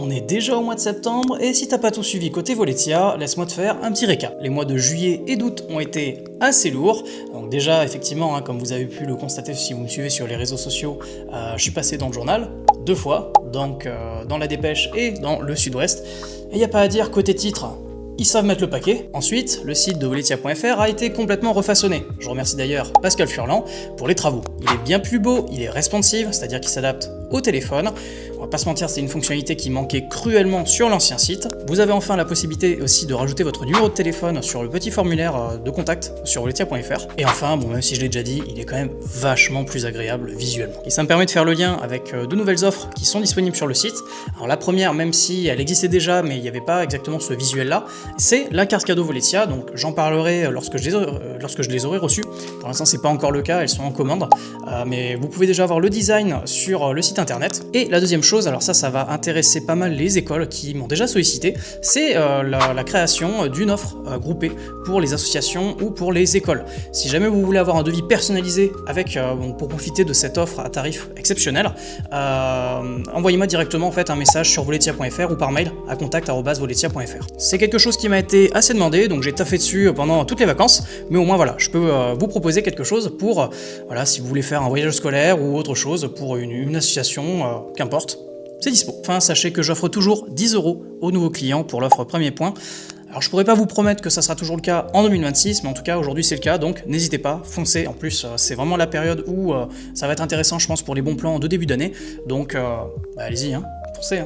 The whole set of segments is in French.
on est déjà au mois de septembre et si t'as pas tout suivi côté Voletia, laisse-moi te faire un petit récap. Les mois de juillet et d'août ont été assez lourds. Donc déjà, effectivement, comme vous avez pu le constater si vous me suivez sur les réseaux sociaux, je suis passé dans le journal 2 fois, donc dans la Dépêche et dans le Sud-Ouest. Et y a pas à dire, côté titre, ils savent mettre le paquet. Ensuite, le site de Voletia.fr a été complètement refaçonné. Je remercie d'ailleurs Pascal Furlan pour les travaux. Il est bien plus beau, il est responsive, c'est-à-dire qu'il s'adapte au téléphone. On va pas se mentir, c'est une fonctionnalité qui manquait cruellement sur l'ancien site. Vous avez enfin la possibilité aussi de rajouter votre numéro de téléphone sur le petit formulaire de contact sur Voletia.fr. Et enfin, bon, même si je l'ai déjà dit, il est quand même vachement plus agréable visuellement. Et ça me permet de faire le lien avec de nouvelles offres qui sont disponibles sur le site. Alors la première, même si elle existait déjà, mais il n'y avait pas exactement ce visuel-là, c'est la carte cadeau Voletia. Donc j'en parlerai lorsque je les aurai reçues. Pour l'instant, c'est pas encore le cas, elles sont en commande. Mais vous pouvez déjà avoir le design sur le site internet. Et la deuxième chose, alors ça va intéresser pas mal les écoles qui m'ont déjà sollicité, c'est la création d'une offre groupée pour les associations ou pour les écoles. Si jamais vous voulez avoir un devis personnalisé avec, pour profiter de cette offre à tarif exceptionnel, envoyez-moi directement en fait un message sur voletia.fr ou par mail à contact@voletia.fr. C'est quelque chose qui m'a été assez demandé, donc j'ai taffé dessus pendant toutes les vacances, mais au moins voilà, je peux vous proposer quelque chose pour, voilà, si vous voulez faire un voyage scolaire ou autre chose pour une association, qu'importe. C'est dispo. Enfin, sachez que j'offre toujours 10 € aux nouveaux clients pour l'offre premier point. Alors je pourrais pas vous promettre que ça sera toujours le cas en 2026, mais en tout cas aujourd'hui c'est le cas, donc n'hésitez pas, foncez. En plus c'est vraiment la période où ça va être intéressant je pense pour les bons plans de début d'année, donc allez-y, hein.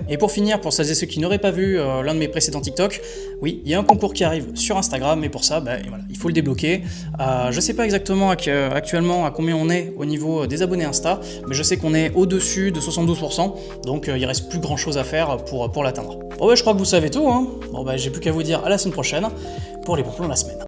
Et pour finir, pour celles et ceux qui n'auraient pas vu l'un de mes précédents TikTok, oui, il y a un concours qui arrive sur Instagram, mais pour ça, voilà, il faut le débloquer. Je sais pas exactement actuellement à combien on est au niveau des abonnés Insta, mais je sais qu'on est au-dessus de 72%, donc il reste plus grand chose à faire pour l'atteindre. Bon je crois que vous savez tout, hein. Bon j'ai plus qu'à vous dire à la semaine prochaine pour les bons plans de la semaine.